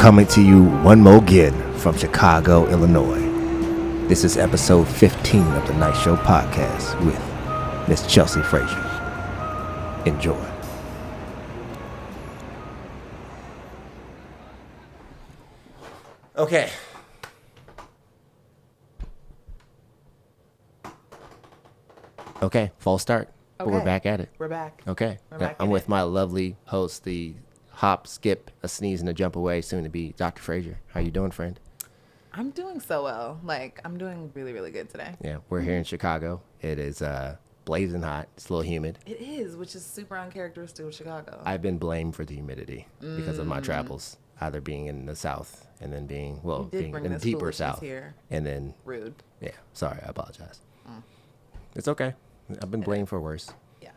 coming to you one more again from Chicago, Illinois. This is episode 15 of the Night Show podcast with Miss Chelsea Frazier. Enjoy. Okay. Okay, false start. But we're back at it. We're back. Okay. We're back I'm in with it. my lovely host, the hop, skip, a sneeze, and a jump away, soon to be Dr. Frazier. How you doing, friend? I'm doing so well. I'm doing really, really good today. Yeah, we're here in Chicago. It is blazing hot. It's a little humid. It is, which is super uncharacteristic of Chicago. I've been blamed for the humidity because of my travels, either being in the South and then being in the deeper South. Here. And then, Rude. yeah, sorry, I apologize. It's okay. I've been blamed for worse. Yeah.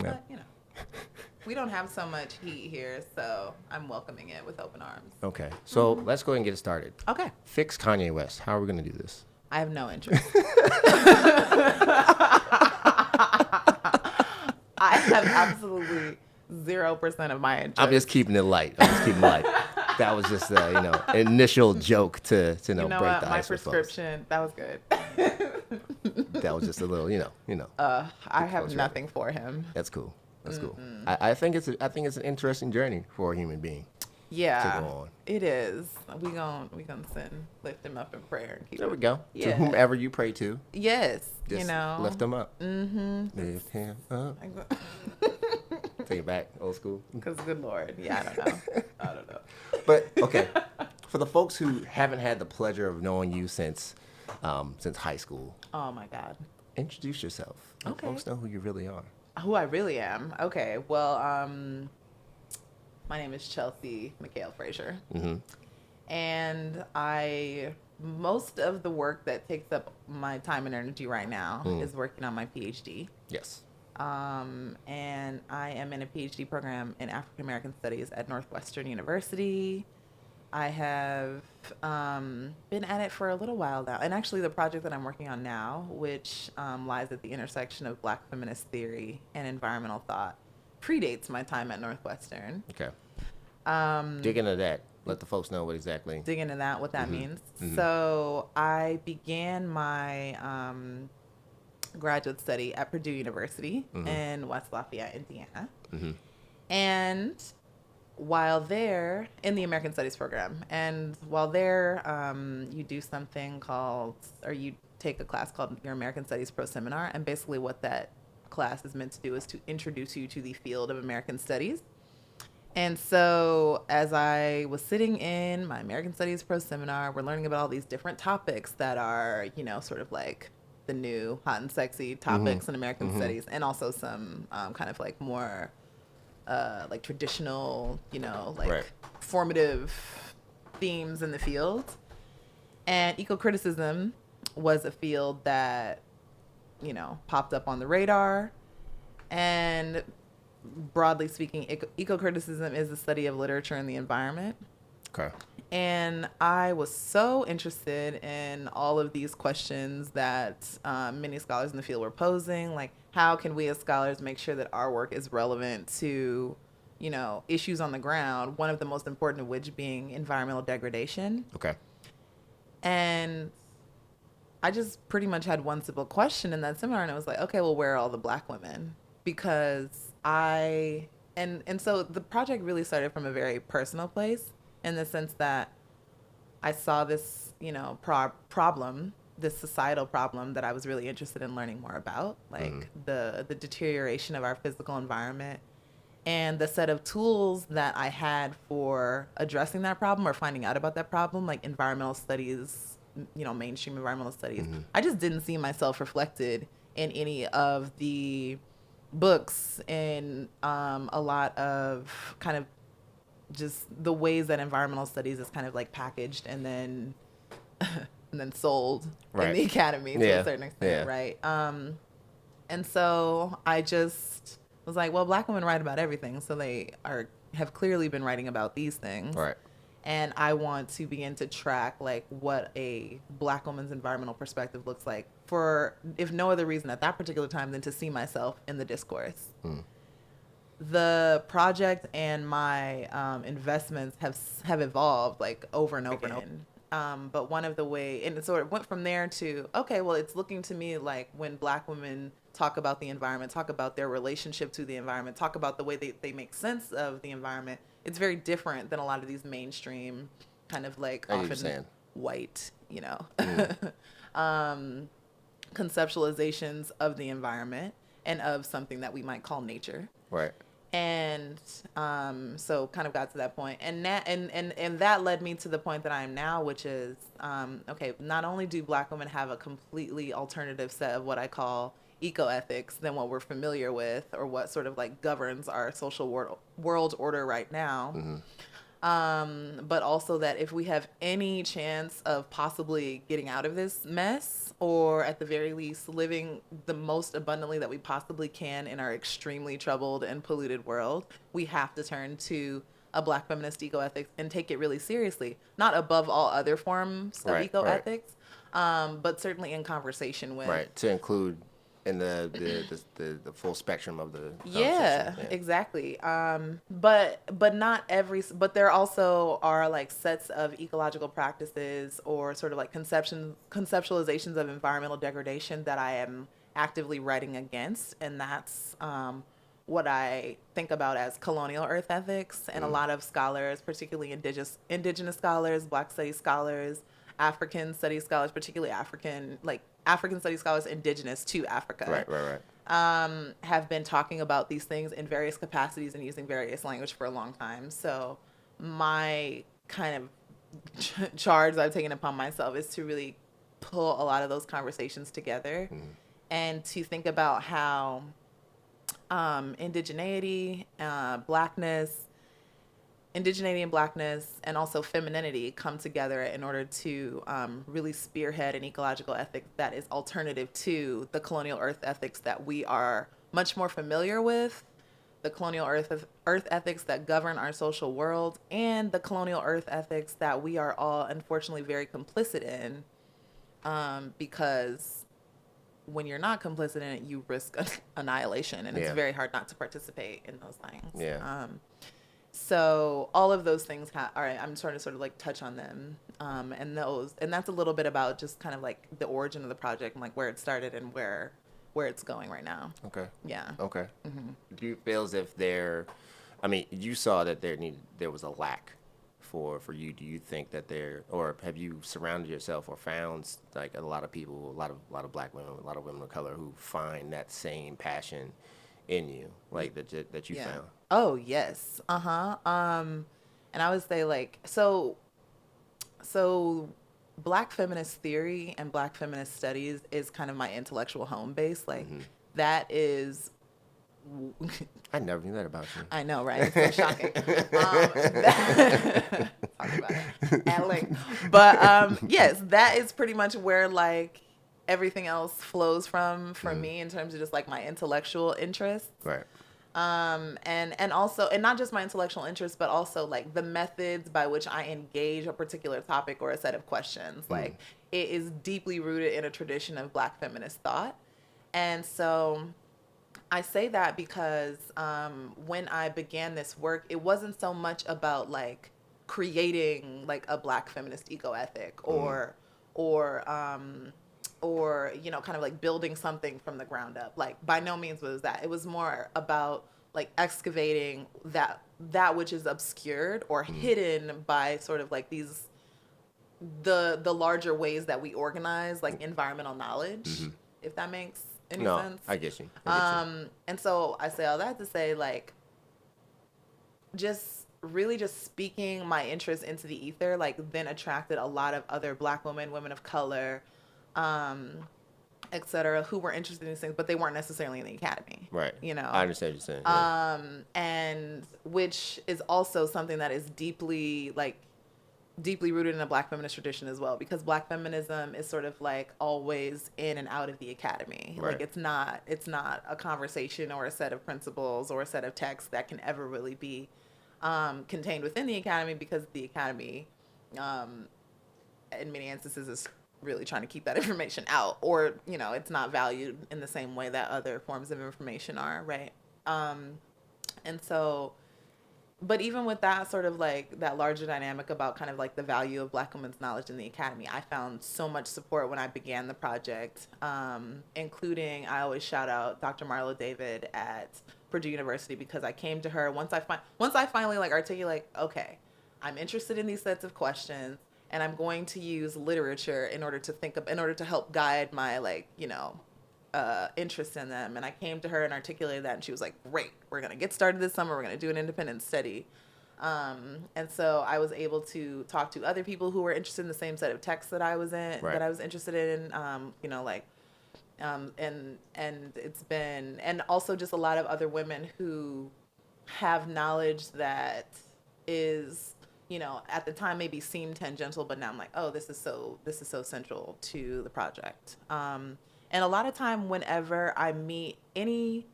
Yeah. But, we don't have so much heat here, so I'm welcoming it with open arms. Okay, so let's go ahead and get it started. Okay. Fix Kanye West. How are we going to do this? I have no interest. I have absolutely 0% of my interest. I'm just keeping it light. That was just initial joke to break what? the My ice with folks. prescription, that was good. That was just a little, I have nothing for him. That's cool. That's cool. I think it's an interesting journey for a human being. Yeah, to go on. It is. We gonna lift him up in prayer and keep. There we go. Yeah. To whomever you pray to. Yes, Just lift him up. Mm-hmm. Lift him up. Take it back, old school. Because good Lord, yeah, I don't know. But okay, for the folks who haven't had the pleasure of knowing you since high school. Oh my God. Introduce yourself. Let Okay. folks know who you really are. Who I really am. Okay. Well, my name is Chelsea McHale Frazier, and most of the work that takes up my time and energy right now is working on my PhD. Yes. And I am in a PhD program in African American Studies at Northwestern University. I have been at it for a little while now. And actually the project that I'm working on now, which lies at the intersection of Black feminist theory and environmental thought, predates my time at Northwestern. Okay. Dig into that. Let the folks know what exactly. Dig into that, what that means. So I began my graduate study at Purdue University in West Lafayette, Indiana. And while there, in the American Studies program, and while there, you do something you take a class called your American Studies Pro Seminar, and basically what that class is meant to do is to introduce you to the field of American Studies. And so as I was sitting in my American Studies Pro Seminar, we're learning about all these different topics that are, sort of like the new hot and sexy topics in American Studies, and also some kind of like more like traditional, Right. formative themes in the field. And eco-criticism was a field that, popped up on the radar. And broadly speaking, eco-criticism is the study of literature and the environment. Okay. And I was so interested in all of these questions that many scholars in the field were posing, like how can we as scholars make sure that our work is relevant to, issues on the ground, one of the most important of which being environmental degradation. Okay. And I just pretty much had one simple question in that seminar, and it was like, okay, well, where are all the Black women? Because so the project really started from a very personal place, in the sense that I saw this, problem, this societal problem that I was really interested in learning more about, like the deterioration of our physical environment, and the set of tools that I had for addressing that problem or finding out about that problem, like environmental studies, mainstream environmental studies. I just didn't see myself reflected in any of the books, in a lot of kind of just the ways that environmental studies is kind of like packaged and then sold in the academy to a certain extent, right? And so I just was like, well, Black women write about everything, so they have clearly been writing about these things. Right. And I want to begin to track like what a Black woman's environmental perspective looks like, for if no other reason at that particular time than to see myself in the discourse. the project and my investments have evolved like over and over and over. But one of the way, and it sort of went from there to, okay, well, it's looking to me like when Black women talk about the environment, talk about their relationship to the environment, talk about the way they make sense of the environment, it's very different than a lot of these mainstream kind of like often white, conceptualizations of the environment and of something that we might call nature. Right. And so kind of got to that point, and that led me to the point that I am now, which is okay, not only do Black women have a completely alternative set of what I call ecoethics than what we're familiar with or what sort of like governs our social world order right now, but also that if we have any chance of possibly getting out of this mess, or at the very least living the most abundantly that we possibly can in our extremely troubled and polluted world, we have to turn to a Black feminist ecoethics and take it really seriously, not above all other forms of ecoethics, but certainly in conversation with. Right, to include in the full spectrum of the exactly. But not every, but there also are like sets of ecological practices or sort of like conceptualizations of environmental degradation that I am actively writing against, and that's what I think about as colonial earth ethics. And a lot of scholars, particularly indigenous scholars, Black studies scholars, African studies scholars, particularly African studies scholars indigenous to Africa. Right. Have been talking about these things in various capacities and using various language for a long time. So my kind of charge that I've taken upon myself is to really pull a lot of those conversations together and to think about how indigeneity and blackness, and also femininity come together in order to really spearhead an ecological ethic that is alternative to the colonial earth ethics that we are much more familiar with, the colonial earth ethics that govern our social world, and the colonial earth ethics that we are all unfortunately very complicit in, because when you're not complicit in it, you risk annihilation, and it's very hard not to participate in those things. So all of those things, all right, I'm trying to sort of like touch on them. And that's a little bit about just kind of like the origin of the project and like where it started and where it's going right now. Okay. Yeah. Okay. Do you feel as if you saw that there was a lack for you? Do you think that or have you surrounded yourself or found like a lot of people, a lot of Black women, a lot of women of color who find that same passion in you, like that you found? Oh, yes. And I would say like, so Black feminist theory and Black feminist studies is kind of my intellectual home base. Like that is. I never knew that about you. I know, right? It's so shocking. Talk about it at length. But yes, that is pretty much where like everything else flows from for me in terms of just like my intellectual interests. Right. And also, and not just my intellectual interests, but also like the methods by which I engage a particular topic or a set of questions. Like it is deeply rooted in a tradition of Black feminist thought. And so I say that because when I began this work, it wasn't so much about like creating like a Black feminist ecoethic or kind of like building something from the ground up. Like by no means was that. It was more about like excavating that which is obscured or hidden by sort of like these the larger ways that we organize like environmental knowledge, if that makes any sense. I get you. And so I say all that to say like just speaking my interest into the ether like then attracted a lot of other Black women of color, etc., who were interested in these things, but they weren't necessarily in the academy. Right. I understand what you're saying. And which is also something that is deeply rooted in a Black feminist tradition as well, because Black feminism is sort of like always in and out of the academy. Right. Like it's not a conversation or a set of principles or a set of texts that can ever really be contained within the academy, because the academy, in many instances, is really trying to keep that information out, or it's not valued in the same way that other forms of information are, right? And so, but even with that sort of like that larger dynamic about kind of like the value of Black women's knowledge in the academy, I found so much support when I began the project, including, I always shout out Dr. Marlo David at Purdue University, because I came to her once I finally like articulate, okay, I'm interested in these sets of questions, and I'm going to use literature in order to help guide my like, interest in them. And I came to her and articulated that, and she was like, great, we're going to get started this summer. We're going to do an independent study. And so I was able to talk to other people who were interested in the same set of texts that I was in, Right. that I was interested in, and it's been, and also just a lot of other women who have knowledge that is, at the time maybe seemed tangential, but now I'm like, oh, this is so central to the project. And a lot of time whenever I meet any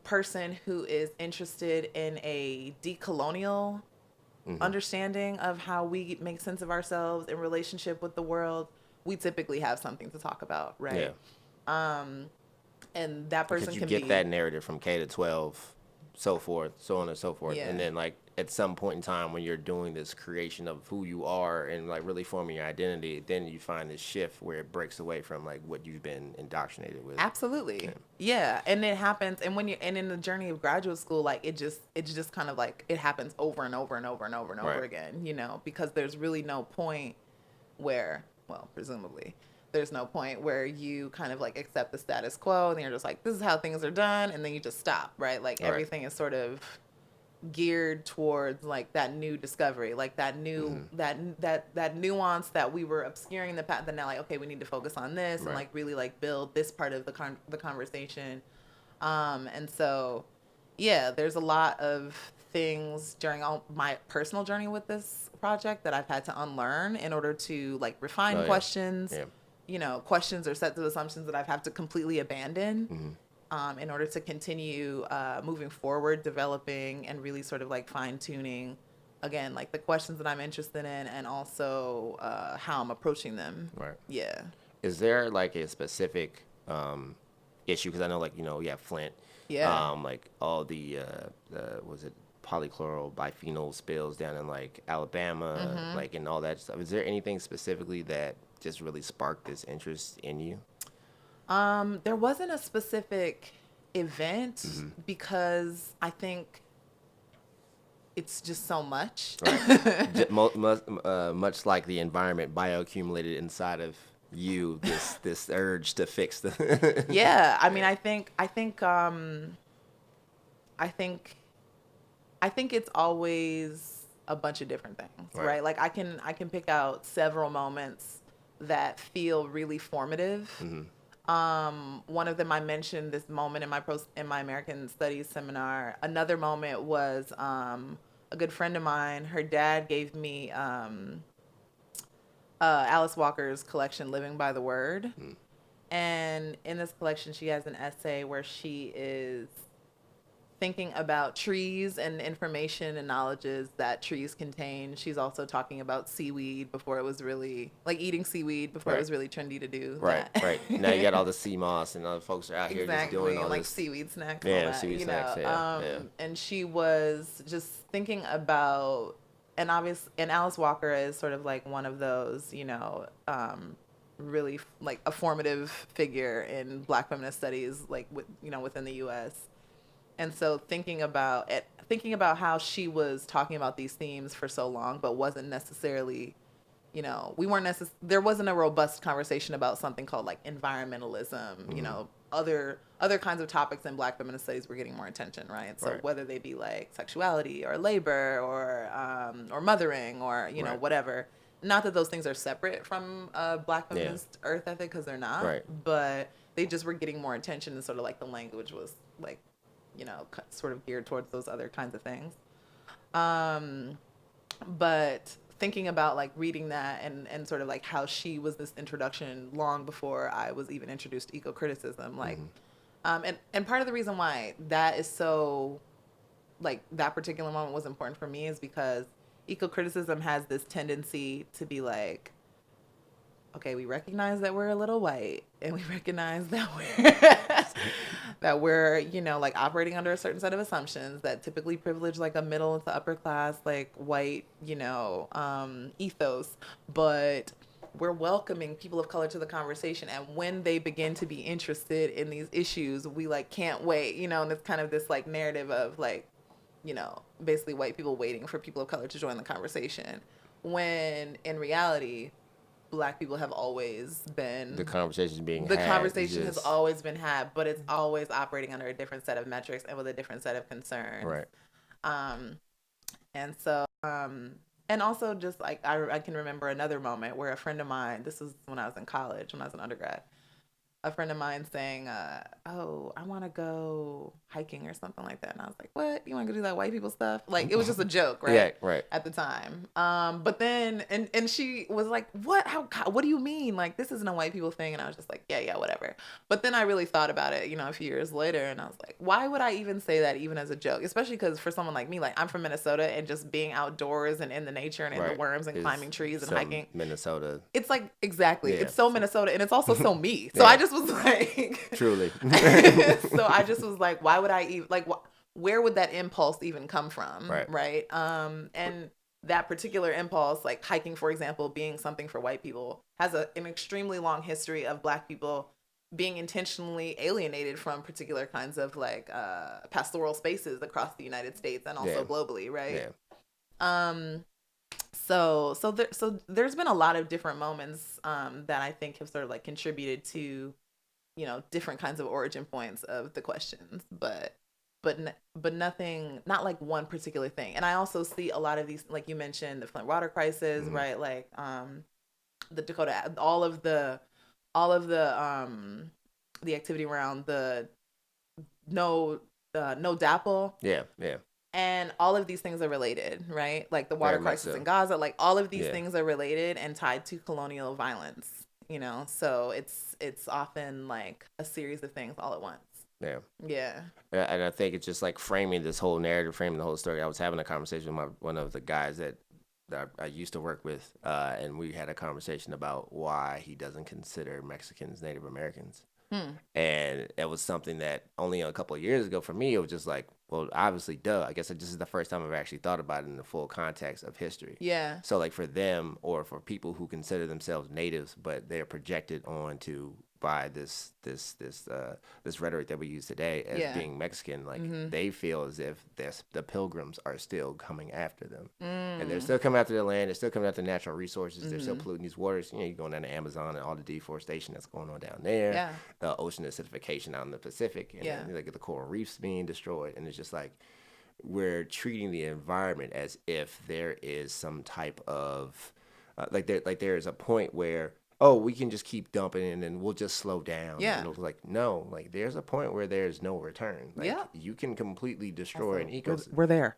person who is interested in a decolonial understanding of how we make sense of ourselves in relationship with the world, we typically have something to talk about, right? Yeah. And that person Because you can get be that narrative from K to 12, so forth, so on and so forth. Yeah. And then, like, at some point in time when you're doing this creation of who you are and, like, really forming your identity, then you find this shift where it breaks away from, like, what you've been indoctrinated with. Absolutely. Yeah. And it happens. And and in the journey of graduate school, like it's just kind of like it happens over and over and over and over and over Right. again, because there's really no point where, well, presumably there's no point where you kind of like accept the status quo and you're just like, this is how things are done. And then you just stop, right? Like Right. everything is sort of geared towards like that new discovery, like that new that nuance that we were obscuring in the past. Then now, like, okay, we need to focus on this and Right. like really like build this part of the conversation. And so, yeah, there's a lot of things during all my personal journey with this project that I've had to unlearn in order to like refine Oh, yeah. questions, Yeah. questions or sets of assumptions that I've had to completely abandon. In order to continue moving forward, developing and really sort of like fine tuning, again, like the questions that I'm interested in and also how I'm approaching them. Right. Yeah. Is there, like, a specific issue? Because I know, like, you have Flint. Yeah. Like, all the was it polychloral biphenyl spills down in, like, Alabama, like, and all that stuff. Is there anything specifically that just really sparked this interest in you? There wasn't a specific event because I think it's just so much. Right. Much like the environment bioaccumulated inside of you, this urge to fix the. Yeah, I mean, I think it's always a bunch of different things, right? Like I can pick out several moments that feel really formative. One of them, I mentioned this moment in my American Studies seminar. Another moment was a good friend of mine. Her dad gave me Alice Walker's collection, Living by the Word. And in this collection, she has an essay where she is thinking about trees and information and knowledges that trees contain. She's also talking about seaweed before it was really, like eating seaweed before it was really trendy to do Right, that. right. Now you got all the sea moss and other folks are out here just doing all like this. seaweed snacks. Yeah, all that, seaweed snacks, yeah. And she was just thinking about, and Alice Walker is sort of like one of those, really like a formative figure in Black feminist studies, like within the U.S. And so thinking about how she was talking about these themes for so long, but wasn't necessarily, there wasn't a robust conversation about something called like environmentalism, other kinds of topics in Black feminist studies were getting more attention, right? So whether they be like sexuality or labor or mothering or, whatever. Not that those things are separate from Black feminist earth ethic, because they're not, but they just were getting more attention, and sort of like the language was like, sort of geared towards those other kinds of things. But thinking about like reading that and sort of like how she was this introduction long before I was even introduced to eco-criticism, like, and part of the reason why that is so, like, that particular moment was important for me is because eco-criticism has this tendency to be like, okay, we recognize that we're a little white, and we recognize that that we're, you know, like operating under a certain set of assumptions that typically privilege like a middle to upper class, like white, you know, ethos, but we're welcoming people of color to the conversation. And when they begin to be interested in these issues, we like can't wait, you know, and it's kind of this like narrative of like, you know, basically white people waiting for people of color to join the conversation. When in reality, Black people have always been The conversation has always been had, but it's always operating under a different set of metrics and with a different set of concerns. Right. And so and also just like I can remember another moment where a friend of mine, this was when I was in college, when I was an undergrad, a friend of mine saying, oh, I want to go hiking or something like that. And I was like, what? You want to go do that white people stuff? Like, it was just a joke, right? Yeah, right. At the time. But then, and she was like, what? What do you mean? Like, this isn't a white people thing. And I was just like, yeah, whatever. But then I really thought about it, you know, a few years later. And I was like, why would I even say that even as a joke? Especially because for someone like me, like, I'm from Minnesota, and just being outdoors and in the nature and in the worms and climbing trees and hiking. Minnesota. It's like, exactly. Yeah. It's so Minnesota, and it's also so me. So yeah. I just was like, truly. So I just was like, why would I even like? Where would that impulse even come from? Right. And that particular impulse, like hiking, for example, being something for white people, has an extremely long history of Black people being intentionally alienated from particular kinds of like pastoral spaces across the United States and also globally, right? Yeah. So there's been a lot of different moments that I think have sort of like contributed to, you know, different kinds of origin points of the questions, but nothing, not like one particular thing. And I also see a lot of these, like you mentioned, the Flint water crisis, right? Like the Dakota, all of the activity around the no DAPL. Yeah. And all of these things are related, right? Like the water crisis in Gaza, like all of these things are related and tied to colonial violence, you know? So it's often like a series of things all at once. Yeah. And I think it's just like framing this whole narrative, framing the whole story. I was having a conversation with one of the guys that I used to work with, and we had a conversation about why he doesn't consider Mexicans Native Americans. And it was something that only a couple of years ago for me, it was just like, well, obviously, duh. I guess this is the first time I've actually thought about it in the full context of history. Yeah. So like for them, or for people who consider themselves natives, but they're projected onto by this rhetoric that we use today as being Mexican, like they feel as if the pilgrims are still coming after them, and they're still coming after their land, they're still coming after natural resources, they're still polluting these waters. You know, you're going down the Amazon and all the deforestation that's going on down there, the ocean acidification out in the Pacific, and then, like the coral reefs being destroyed, and it's just like we're treating the environment as if there is some type of there is a point where, oh, we can just keep dumping and then we'll just slow down. Yeah. And it was like, no, like there's a point where there's no return. Like you can completely destroy an ecosystem. We're there.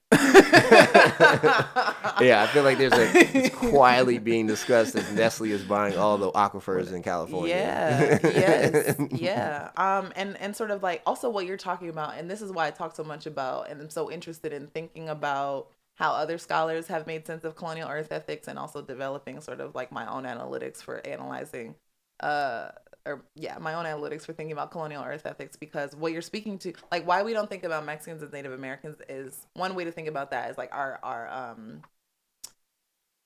Yeah, I feel like it's quietly being discussed as Nestle is buying all the aquifers in California. Yeah. Yes. Yeah. And sort of like also what you're talking about, and this is why I talk so much about, and I'm so interested in thinking about how other scholars have made sense of colonial earth ethics, and also developing sort of like my own analytics for analyzing, my own analytics for thinking about colonial earth ethics, because what you're speaking to, like why we don't think about Mexicans as Native Americans, is one way to think about that is like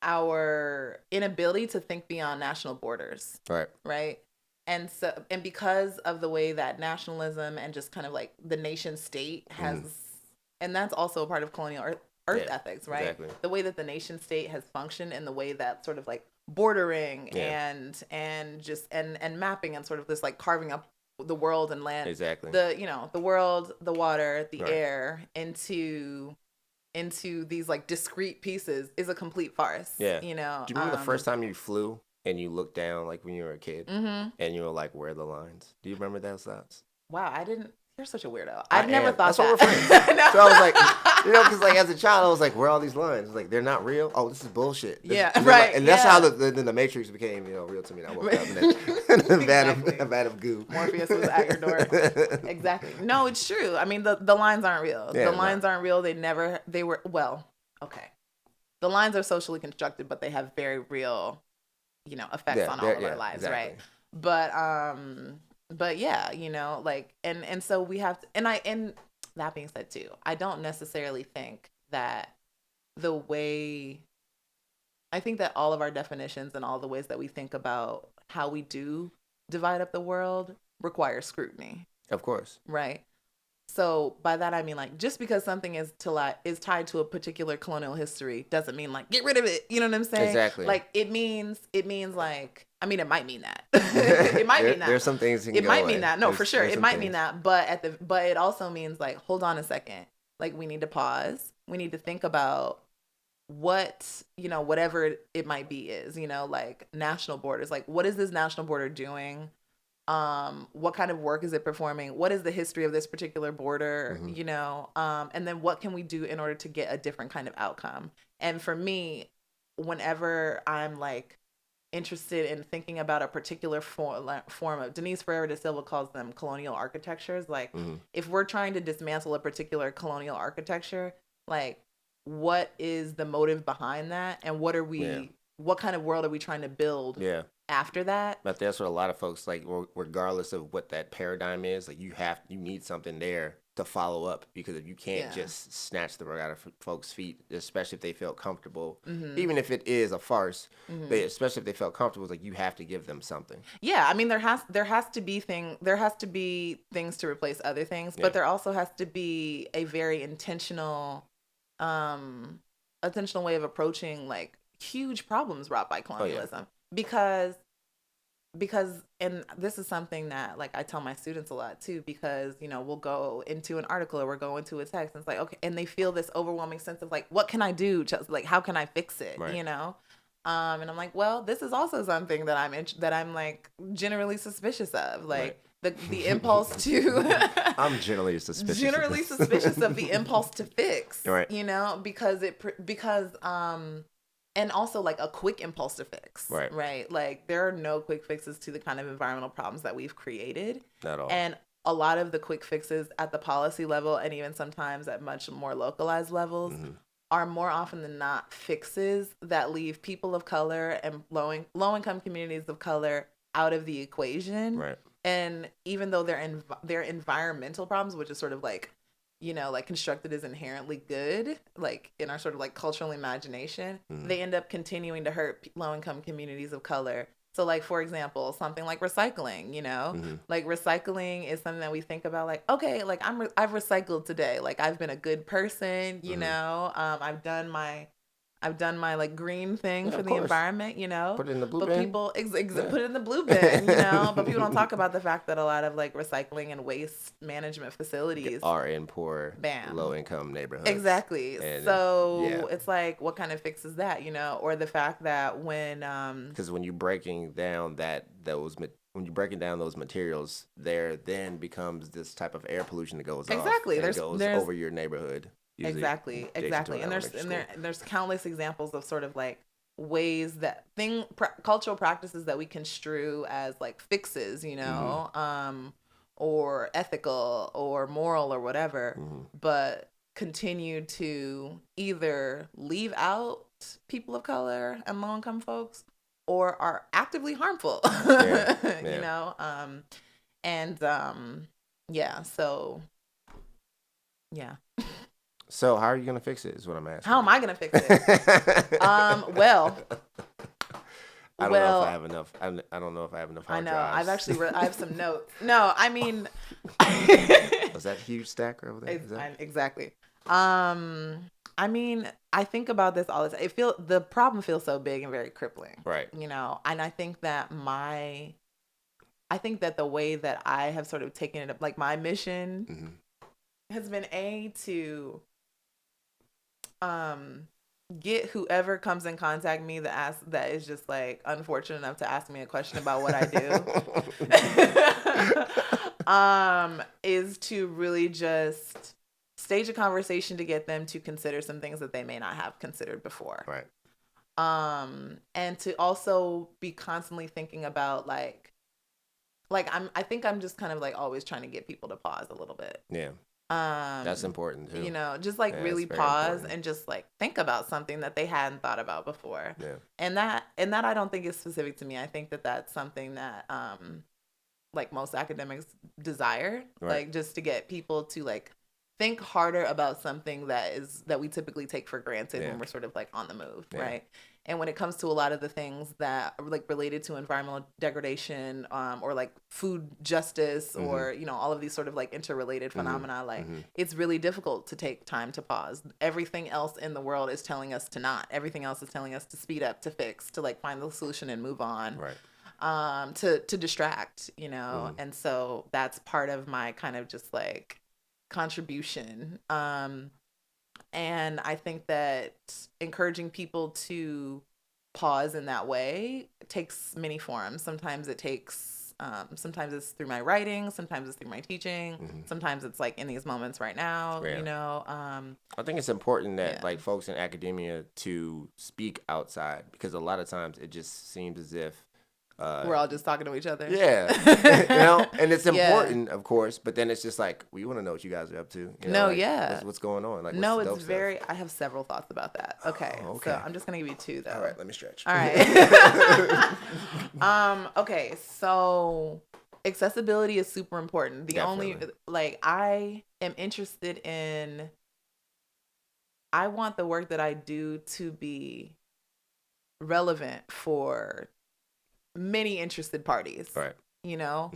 our inability to think beyond national borders. Right. And so, and because of the way that nationalism and just kind of like the nation state has, and that's also a part of colonial earth ethics, right? Exactly. The way that the nation state has functioned, and the way that sort of like bordering and just and mapping and sort of this like carving up the world and land, the world, the water, the air into these like discrete pieces is a complete farce. You know. Do you remember the first time you flew and you looked down, like when you were a kid, and you were like, where are the lines? Do you remember those thoughts? Wow, I didn't. You're such a weirdo. I've never thought that's that. What we're friends. So I was like, you know, because like as a child, I was like, where are all these lines? Like they're not real. Oh, this is bullshit. Right. Like, and that's how the Matrix became, you know, real to me. And I woke up in a vat of goo. Morpheus was at your door. Exactly. No, it's true. I mean, the lines aren't real. The lines aren't real. They were, well, okay. The lines are socially constructed, but they have very real, you know, effects on all of our lives, right? But but yeah, like, and so we have to, and that being said too, I don't necessarily think that the way I think that all of our definitions and all the ways that we think about how we do divide up the world require scrutiny, Of course. right? So by that I mean, like, just because something is tied to a particular colonial history doesn't mean like get rid of it. You know what I'm saying? Exactly. Like it means like, I mean, it might mean that. It might mean that. There's some things that can It go might away. mean that. No, for sure, There's it some might mean things. that. But it also means like, hold on a second. Like, we need to pause. We need to think about what, whatever it might be is, like national borders. Like, what is this national border doing? What kind of work is it performing? What is the history of this particular border? And then what can we do in order to get a different kind of outcome? And for me, whenever I'm like interested in thinking about a particular form of, Denise Ferreira de Silva calls them colonial architectures. Like, if we're trying to dismantle a particular colonial architecture, like, what is the motive behind that, and what kind of world are we trying to build Yeah. after that? But that's what a lot of folks like, regardless of what that paradigm is, like you need something there to follow up, because if you can't just snatch the rug out of folks' feet, especially if they feel comfortable, even if it is a farce, but especially if they felt comfortable, it's like you have to give them something. Yeah, I mean, there has to be things to replace other things, but there also has to be a very intentional way of approaching like huge problems brought by colonialism. Because and this is something that like I tell my students a lot too, because we'll go into an article or we'll go into a text and it's like, okay, and they feel this overwhelming sense of like, what can I do, just like, how can I fix it, Right. and I'm like, well, this is also something that I'm like generally suspicious of, like the impulse to I'm generally suspicious of the impulse to fix, right. because and also like a quick impulse to fix, right? Like, there are no quick fixes to the kind of environmental problems that we've created at all. And a lot of the quick fixes at the policy level, and even sometimes at much more localized levels, are more often than not fixes that leave people of color and low-income communities of color out of the equation. Right. And even though they're environmental problems, which is sort of like, like constructed as inherently good, like in our sort of like cultural imagination, they end up continuing to hurt low-income communities of color. So like, for example, something like recycling, like recycling is something that we think about like, okay, like I've recycled today. Like, I've been a good person, I've done my like green thing for the environment, Put it in the blue bin. But people put it in the blue bin, But people don't talk about the fact that a lot of like recycling and waste management facilities are in poor, low-income neighborhoods. Exactly. And so it's like, what kind of fixes that, or the fact that because when you're breaking down those materials, there then becomes this type of air pollution that goes off. And goes over your neighborhood. Exactly. And there's countless examples of sort of like ways that cultural practices that we construe as like fixes, or ethical or moral or whatever, but continue to either leave out people of color and low-income folks, or are actively harmful. So how are you gonna fix it? Is what I'm asking. How am I gonna fix it? Well, I don't know if I have enough. I don't know if I have enough hard drives. I've actually I have some notes. No, I mean, was that huge stack over there? Exactly. I mean, I think about this all the time. The problem feels so big and very crippling. Right. And I think that the way that I have sort of taken it up, like my mission has been to get whoever comes in contact me that is just like unfortunate enough to ask me a question about what I do, is to really just stage a conversation to get them to consider some things that they may not have considered before. Right. And to also be constantly thinking about I think I'm just kind of like always trying to get people to pause a little bit. Yeah. That's important too. Just like really pause and just like think about something that they hadn't thought about before. Yeah. And that I don't think is specific to me. I think that that's something that like most academics desire, Right. like just to get people to like think harder about something that we typically take for granted when we're sort of like on the move, right? And when it comes to a lot of the things that are like related to environmental degradation, or like food justice, or all of these sort of like interrelated phenomena, like it's really difficult to take time to pause. Everything else in the world is telling us to not. Everything else is telling us to speed up, to fix, to like find the solution and move on. Right. To distract, and so that's part of my kind of just like contribution. And I think that encouraging people to pause in that way takes many forms. Sometimes it takes, sometimes it's through my writing, sometimes it's through my teaching, sometimes it's like in these moments right now, I think it's important that like folks in academia to speak outside, because a lot of times it just seems as if we're all just talking to each other. Yeah. And it's important, of course, but then it's just like, we want to know what you guys are up to. What's going on? Like, no, it's very, I have several thoughts about that. Okay. So I'm just going to give you two, though. All right, let me stretch. All right. Okay. So accessibility is super important. Definitely. I am interested in, I want the work that I do to be relevant for many interested parties, right?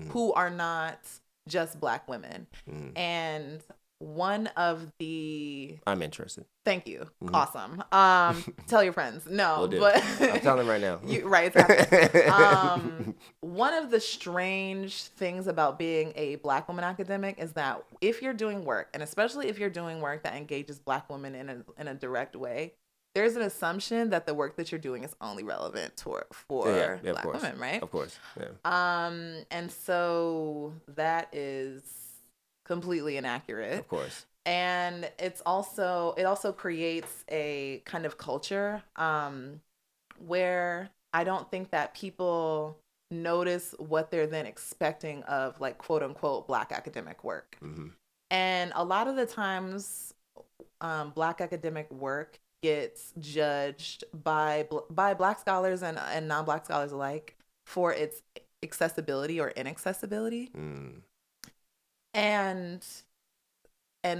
Who are not just Black women. And one of the I'm interested. Thank you. Awesome. Tell your friends. No, but I'm telling them right now. Right. Exactly. One of the strange things about being a Black woman academic is that if you're doing work, and especially if you're doing work that engages Black women in a direct way, there's an assumption that the work that you're doing is only relevant for Black women, right? Of course. Yeah. And so that is completely inaccurate. Of course. And it also creates a kind of culture where I don't think that people notice what they're then expecting of like quote unquote Black academic work. And a lot of the times Black academic work gets judged by Black scholars and non-Black scholars alike for its accessibility or inaccessibility. And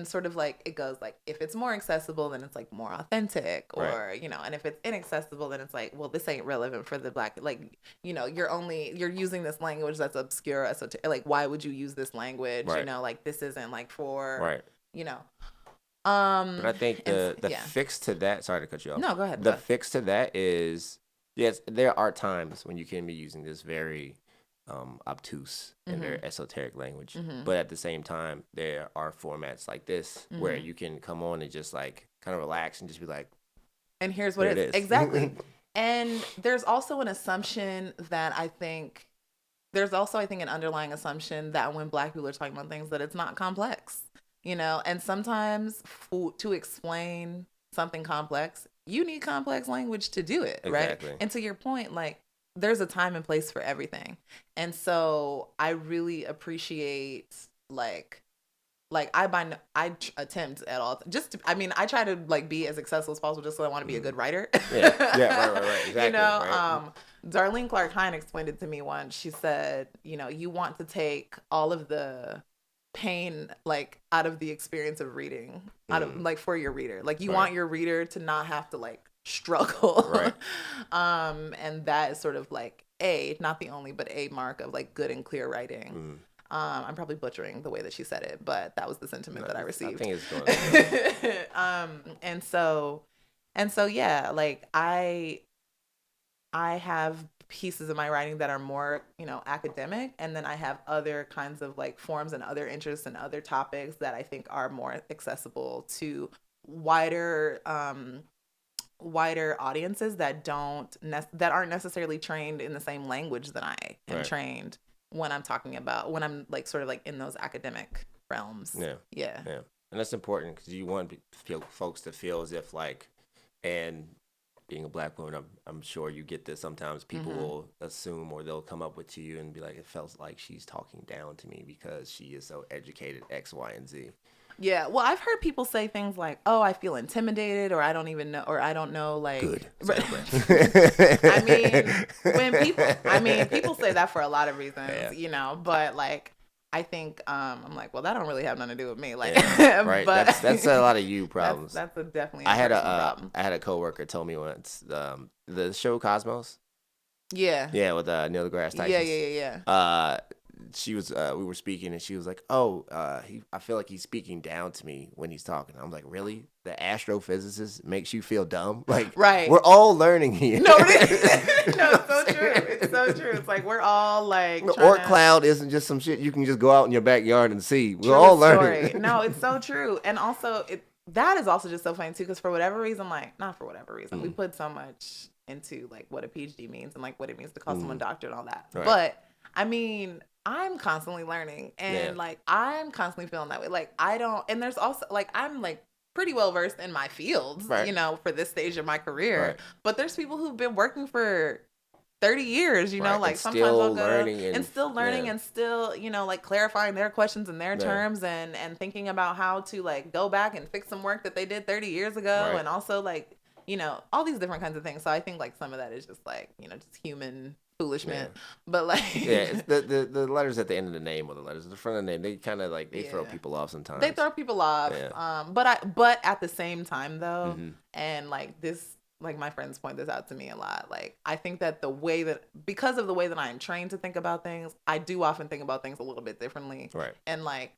sort of like it goes like, if it's more accessible, then it's like more authentic, or and if it's inaccessible, then it's like, well, this ain't relevant for the Black, like you're using this language that's obscure, like why would you use this language, like this isn't like for But I think the fix to that, sorry to cut you off. No, go ahead. The fix to that is, yes, there are times when you can be using this very obtuse and very esoteric language. But at the same time, there are formats like this where you can come on and just like kind of relax and just be like, and here's what it is. Exactly. And there's also an assumption that I think an underlying assumption that when Black people are talking about things, that it's not complex. And sometimes to explain something complex, you need complex language to do it, exactly. Right? And to your point, like, there's a time and place for everything. And so I really appreciate, I attempt at all, I try to, like, be as accessible as possible just so I want to be a good writer. Right, exactly. Right. Darlene Clark Hine explained it to me once. She said, you want to take all of the pain like out of the experience of reading, out of like for your reader, like you want your reader to not have to like struggle, and that is sort of like not the only, but a mark of like good and clear writing. I'm probably butchering the way that she said it, but that was the sentiment that I received. I think it's going and so yeah, like I have pieces of my writing that are more, academic, and then I have other kinds of like forms and other interests and other topics that I think are more accessible to wider audiences that aren't necessarily trained in the same language that I am trained when I'm like sort of like in those academic realms. Yeah. And that's important because you want folks to feel as if like, and being a Black woman, I'm sure you get this sometimes. People will assume, or they'll come up to you and be like, it felt like she's talking down to me because she is so educated, X, Y, and Z. Yeah. Well, I've heard people say things like, "Oh, I feel intimidated," or "I don't even know," or "I don't know." Like, Good. I mean, people say that for a lot of reasons, Yeah. you know. But like, I think I'm like, well, that don't really have nothing to do with me. Like, Yeah, right. but That's a lot of you problems. That's a definitely I a had personal problem. I had a coworker told me once the show Cosmos. Yeah. Yeah, with Neil deGrasse Tyson. Yeah. She was we were speaking and she was like, "Oh, I feel like he's speaking down to me when he's talking." I'm like, "Really? The astrophysicist makes you feel dumb? Like, Right. we're all learning here." No, no, it's so true. It's so true. It's like we're all like the Oort cloud isn't just some shit you can just go out in your backyard and see. We're all learning. No, it's so true. And also that is also just so funny too, because for whatever reason, like not for whatever reason, we put so much into like what a PhD means and like what it means to call someone doctor and all that. Right. But I mean, I'm constantly learning and like I'm constantly feeling that way. Like I don't, and there's also like I'm like pretty well versed in my fields, Right. you know, for this stage of my career. Right. But there's people who've been working for 30 years, you know, Right. like And sometimes I'll go learning and still learning and still, you know, like clarifying their questions in their terms and thinking about how to like go back and fix some work that they did 30 years ago. Right. And also like, you know, all these different kinds of things. So I think like some of that is just like, you know, just human foolishness. But like it's the letters at the end of the name or the letters at the front of the name, they kind of like they throw people off sometimes. They throw people off. Yeah. But at the same time though, and like this, like my friends point this out to me a lot. Like I think that because of the way that I am trained to think about things, I do often think about things a little bit differently. Right. And like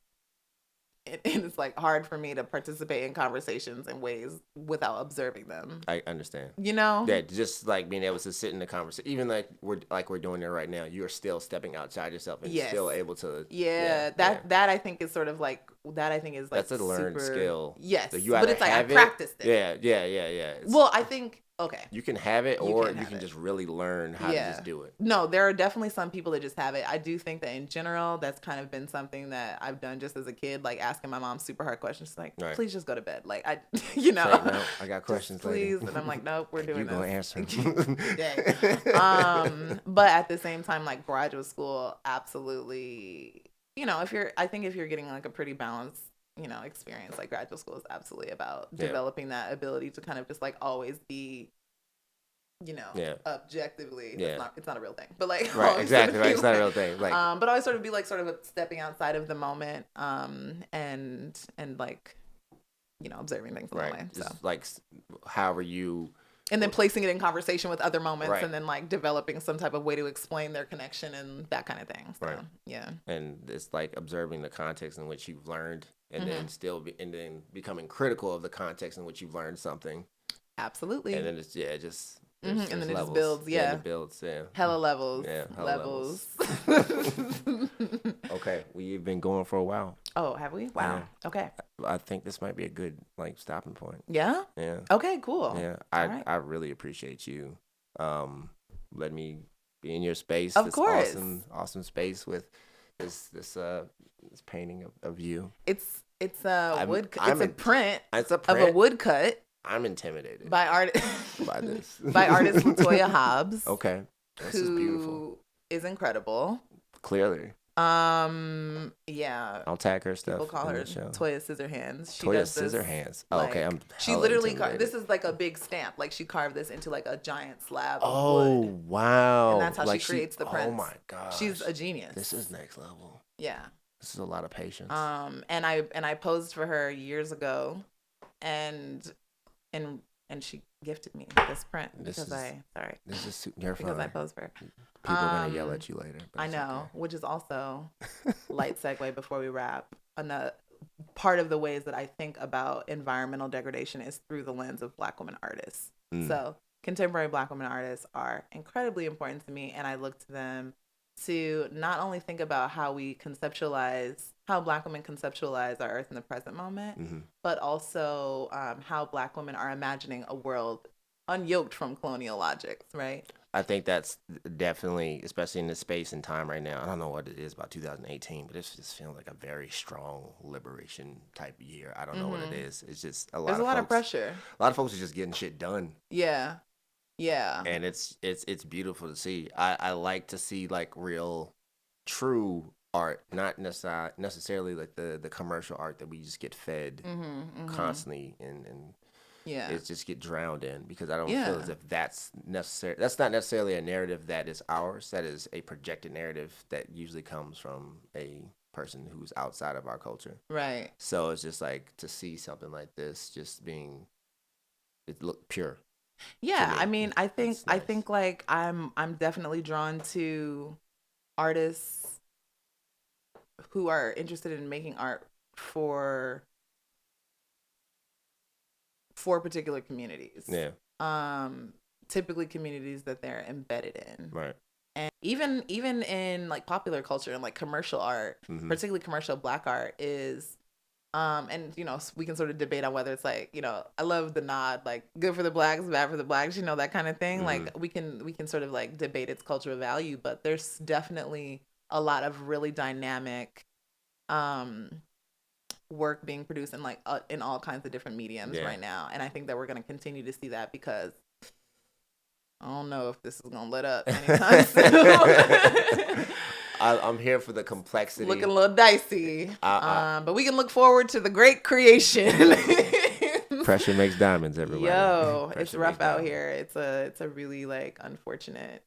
and it's like hard for me to participate in conversations in ways without observing them. I understand. You know? Yeah, just like being able to sit in the conversation, even like we're doing there right now. You are still stepping outside yourself and still able to. That I think is sort of like that. I think is like that's a learned skill. Yes, so you but it's like I practiced it. Yeah. Well, I think. Okay. You can have it, or you can just really learn how to just do it. No, there are definitely some people that just have it. I do think that in general, that's kind of been something that I've done just as a kid, like asking my mom super hard questions, like, please just go to bed. Like, I, you know. Like, no, I got questions, please. And I'm like, nope, we're doing this. You're going to answer them. But at the same time, like graduate school, absolutely, you know, if you're getting like a pretty balanced, you know, experience, like graduate school is absolutely about developing that ability to kind of just like always be, you know, objectively, it's not a real thing, but like, right, exactly, right, it's not a real thing, like, but always sort of be like sort of stepping outside of the moment, and like, you know, observing things along the way. Just like, however you. And then placing it in conversation with other moments, and then like developing some type of way to explain their connection and that kind of thing. So, yeah. And it's like observing the context in which you've learned, and then becoming critical of the context in which you've learned something. Absolutely. And then it's just. And then it just builds. Yeah. It builds. Yeah. Hella levels. Yeah. Levels. Okay, we've been going for a while. Oh, have we? Wow. Yeah. Okay. I think this might be a good like stopping point. Yeah. Yeah. Okay. Cool. Yeah. I really appreciate you, letting me be in your space. Of course. Awesome space with this painting of you. It's a print. It's a print of a woodcut. I'm intimidated by by this by artist Latoya Hobbs. Okay, this is beautiful. Is incredible. Clearly. Yeah. I'll tag her stuff. People call her Toya Scissorhands. Toya Scissorhands. Oh, like, okay, she literally this is like a big stamp. Like she carved this into like a giant slab of wood. Wow. And that's how she creates the prints. Oh my god. She's a genius. This is next level. Yeah. This is a lot of patience. And I posed for her years ago, and she gifted me this print This is you're fine. because I posed for her. People are gonna yell at you later. I know, okay. Which is also light segue before we wrap. Another part of the ways that I think about environmental degradation is through the lens of Black women artists. So contemporary Black women artists are incredibly important to me, and I look to them to not only think about how Black women conceptualize our earth in the present moment, but also how Black women are imagining a world unyoked from colonial logics, right? I think that's definitely, especially in this space and time right now. I don't know what it is about 2018, but it just feels like a very strong liberation type year. I don't know what it is. It's just There's a lot of pressure. A lot of folks are just getting shit done. Yeah. And it's beautiful to see. I like to see like real, true art, not necessarily like the commercial art that we just get fed constantly and Yeah. it just get drowned in, because I don't feel Yeah. as if that's necessary. That's not necessarily a narrative that is ours. That is a projected narrative that usually comes from a person who's outside of our culture. Right. So it's just like to see something like this just being, it looked pure to Yeah, I me. mean, It's I nice. think like I'm definitely drawn to artists who are interested in making art for particular communities. Yeah. Typically communities that they're embedded in. Right. And even in like popular culture and like commercial art, particularly commercial black art is and you know, we can sort of debate on whether it's like, you know, I love the nod, like good for the blacks, bad for the blacks, you know, that kind of thing. Like we can sort of like debate its cultural value, but there's definitely a lot of really dynamic work being produced in all kinds of different mediums right now. And I think that we're going to continue to see that because I don't know if this is going to let up anytime soon. I'm here for the complexity. Looking a little dicey. But we can look forward to the great creation. Pressure makes diamonds, everybody. Yo, it's rough out here. It's a really like unfortunate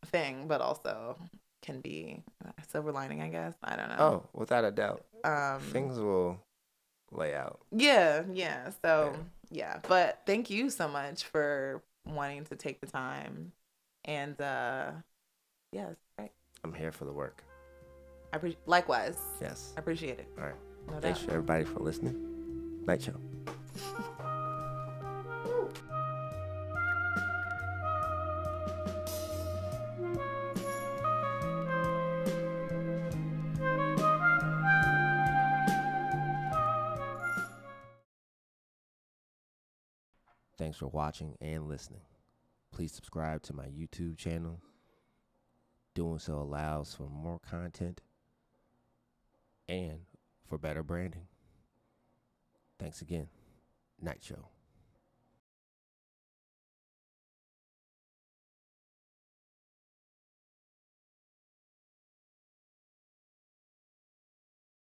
thing, but also can be a silver lining, I guess. I don't know. Oh, without a doubt. Things will lay out. Yeah. So yeah, but thank you so much for wanting to take the time, and yeah, it's great. I'm here for the work. Likewise. Yes. I appreciate it. All right. No Thanks doubt. for everybody for listening. Night show. Thanks for watching and listening. Please subscribe to my YouTube channel. Doing so allows for more content and for better branding. Thanks again. Night show.